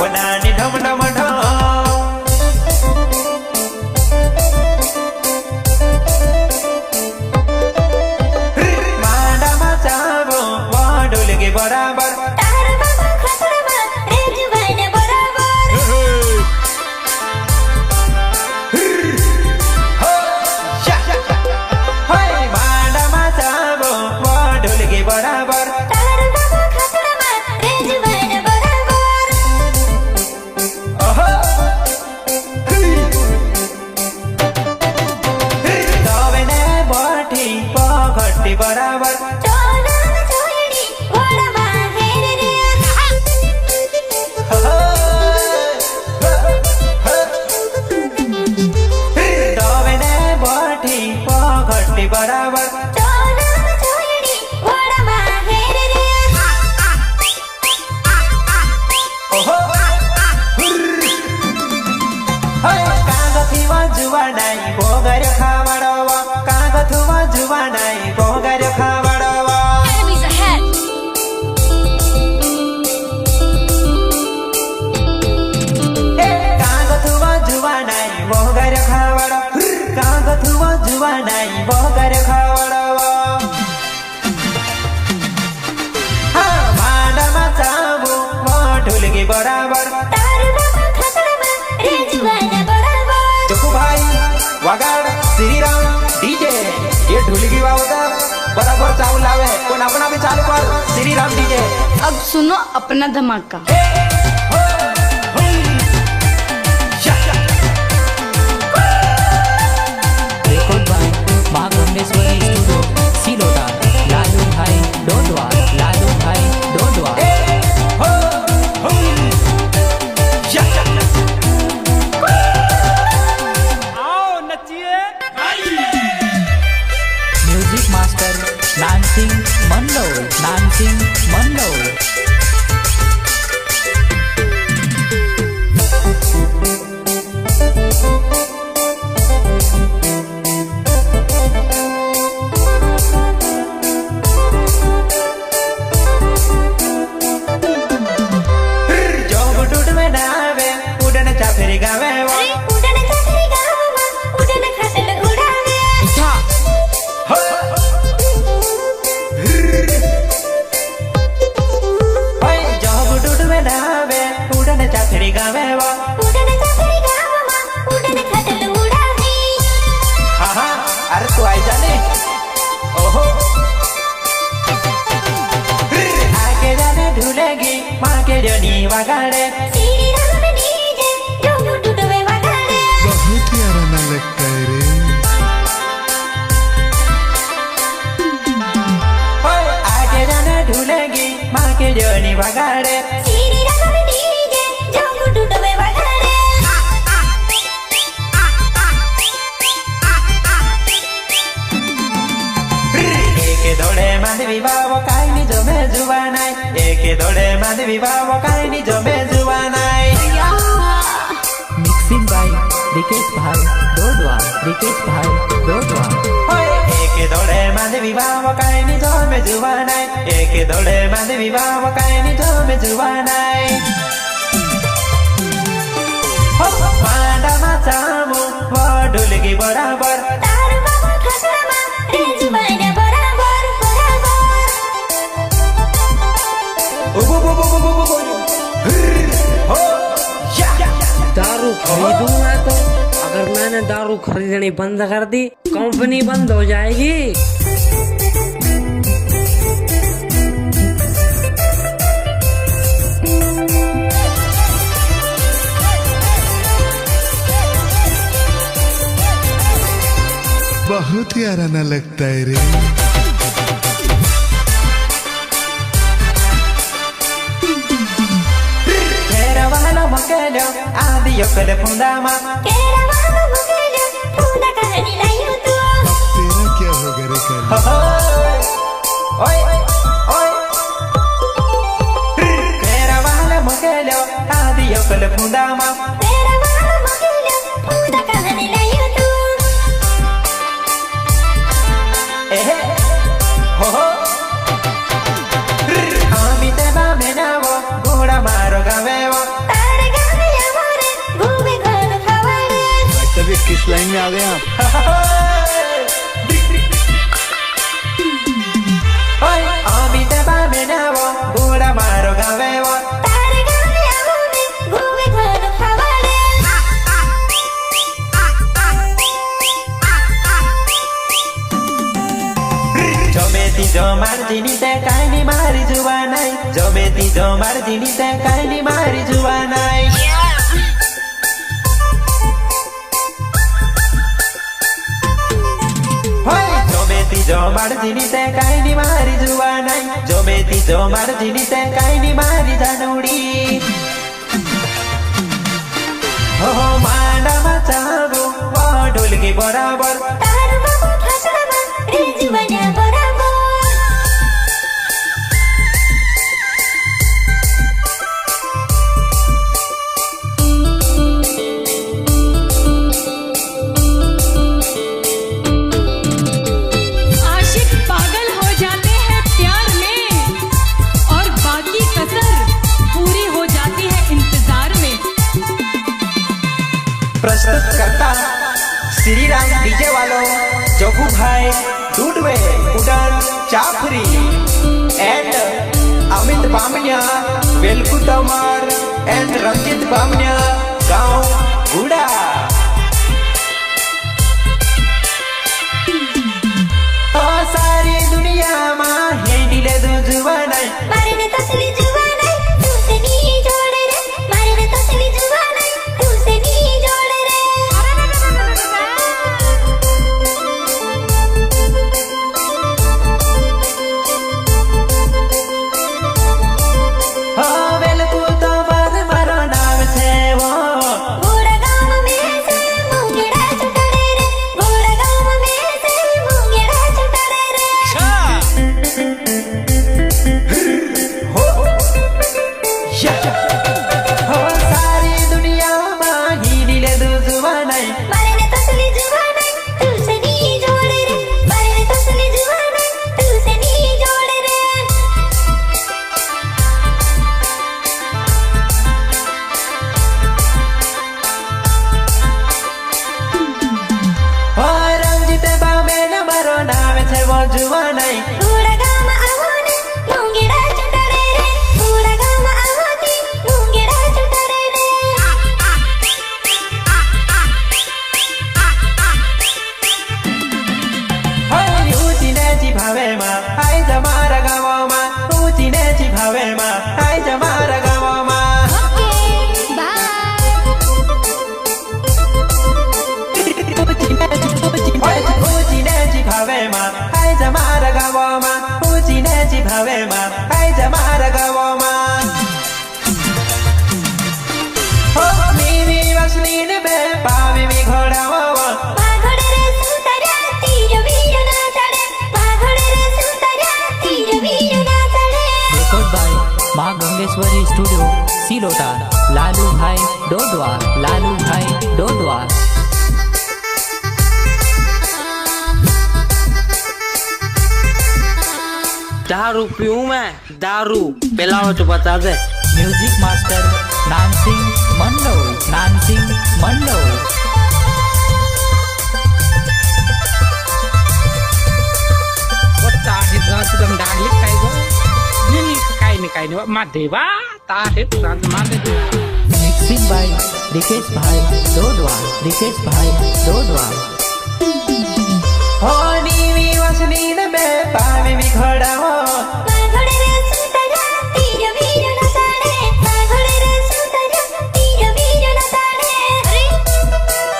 बनानी ढम ढम ढम मांडा मचाबो वाडुल के बराबर तार बाबा खतरमा रेजु भाइने बराबर मांडा मचाबो वाडुल के बराबर तार बाबा खतरमा रेजु भाइने बराबर दबेने बठी पखटी बराबर चोलन छोडी ओडमा हेरे रे दबेने बठी पखटी बराबर चोलन छोडी ओडमा हेरे रे कागथीमा जुवा नाइ भोगर खावडवा कागथुमा जुवा नाइ भोगर खावडवा Enemies ahead कागथुमा जुवा नाइ भोगर खावड कागथुमा जुवा नाइ भोगर खावडवा माडमा चाबु मठुलगी बराबर तार बाबा खतरमा रेजु भाइने बराबर चकू भाई वगाड़ श्रीराम डीजे ये ढुलगी वावता बराबर चावल लावे कोण अपना भी चालू कर श्रीराम डीजे अब सुनो अपना धमाका। Record by Mahakameshwari Studio, Silota, Lalu Bhai, Dodwa, Lalu Bhai, Dodwa. Music Master, Nansing Mandol, Nansing Mandol. जब डुड में नावे उड़न चाफेरी गावे वो उडन चाकरी गावमा उडन खटल उडावे जब डुड में नावे उड़न चाफेरी गावे वो उडन चाकरी गावमा उडन खटल उडावे हाँ अरे तू आई जाने ओहो आके जाने ढूलेगी माँ के जनी वगाड़े श्रीराम डीजे डोलू डुडवे वगाडे बहुत प्यारा ना लगता है रे। आके जाने ढूलेगी माँ के जनी वगाड़े श्रीराम डीजे डोलू डुडवे वगाडे एक दौड़े माधवी बाबो काई नि जमे जुवानाई एक दौड़े माधवी बाबो काई नि जमे जुवानाई Mixing by Rikesh Bhai, Dodwa, Rikesh Bhai, Dodwa. एक दौड़े माधवी बाबो काई नि जमे जुवानाई एक दौड़े माधवी बाबो काई नि जमे जुवानाई मांडा चामु वडुलगी बराबर तार बाबा खतरमा रेजु भाइने बराबर बराबर दारू खरीदूंगा तो अगर मैंने दारू खरीदनी बंद कर दी कंपनी बंद हो जाएगी। बहुत प्यारा ना लगता है रे। वाला मकेलो आदि योकले फुंदामा केरावालो मकेलो फुंदा कहानी लायो तू तेरा क्या होगा रे कल? ओए ओए तेरा वाला मकेलो आदि योकले फुंदामा केरावालो मकेलो फुंदा कहानी लायो तू एहे हो हामी ते बा मेनावो घोड़ा मारो गावेवो तार किस लाइन में आ गए आप? अमित बामे नावो बुढा मारो गावे वो तारे गावे आउने घुमे खानु खावाले जमेती जो मार्जिनी ते काइनी मारी जुवानाई जमेती जो मार्जिनी ते काइनी मारी जुवानाई जमेती जो मार्जिनी ते काइनी मारी जुवानाई जमेती जो मार्जिनी ते काइनी मारी जानुडी हो मांडामा चाबो वा ढोलकी बराबर तारो बाबु ठसरमा रे जुवाना बराबर आशिक पागल हो जाते हैं प्यार में और बाकी कसर पूरी हो जाती है इंतजार में। प्रस्तुत करता श्री राम डीजे वालों जोगू भाई डूडवे उड़न चाफरी एंड अमित बामनिया वेलकू तमार एंड रंजित बामनिया गांव गुड़ा सारी दुनिया में हेंडिले दो जुवानाई मारे तसली जुवानाई तुसे नी जोड़े रे मारे तसली जुवानाई तुसे नी जोड़े रे वेलकू तमार मारो नाम छे वो गोड़ा गांव में से मुंगेड़ा चुटरे रे गोड़ा गांव में से मुंगेड़ा चुटरे रे हो सारी दुनिया में हेंडिले दो जुवानाई मारे तसली जुवानाई तुसे नी जोड़े रे मारे तसली जुवानाई तुसे नी जोड़े रे रंजित बामे न मारो नाम छे वो जुवानाई गोड़ा गांव आवने मुंगेड़ा चुटरे रे गोड़ा गांव आवती मुंगेड़ा चुटरे रे ऊँची भावे माँ आई जमारा गाँव माँ ऊँची नेची भावे माँ आई जमारा गाँव माँ ऊँची नेची भावे माँ आई जमारा गाँव माँ ऊँची नेची भावे माँ आई जमारा गाँव माँ हो मीवी वसनीन में पावी मी घोड़ा वो पाघोड़े रे सुतरा तीर वीर ना चढ़े पाघोड़े रे सुतरा तीर वीर ना चढ़े रिकॉर्ड बाय माँ गंगेश्वरी स्टूडियो सिलोटा लालू भाई डोडवा लालू भाई डोडवा दारू पीऊं मैं दारू पिलाओ तो बता दे। Music master Nansingh Mando Nansingh Mando mixing by Rikesh भाई डोडवा रिकेश भाई डोडवा हो नीवी वसनीन में पावी मी घोड़ा वो पाघोड़े रे सुतरा तीर वीर ना चढ़े पाघोड़े रे सुतरा तीर वीर ना चढ़े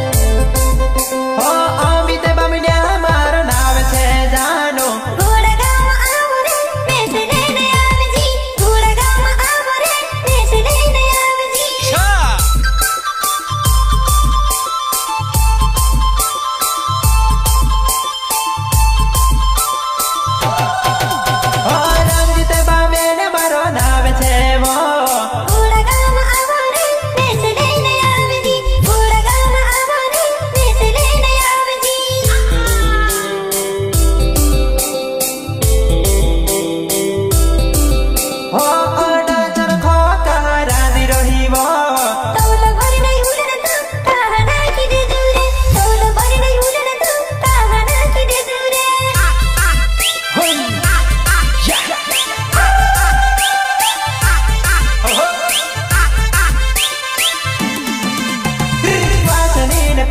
हो अमित बामनिया मारो नाम छे जानो गोड़ा गांव आवरे पैसे लेने आवे जी गोड़ा गांव आवरे पैसे लेने आवे जी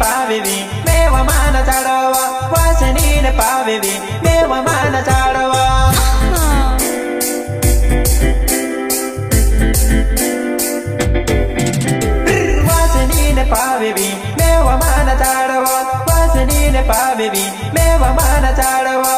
पावेवी मेवमान चाडवा वासनीने पावेवी मेवमान चाडवा वासनीने पावेवी मेवमान चाडवा वासनीने पावेवी मेवमान चाडवा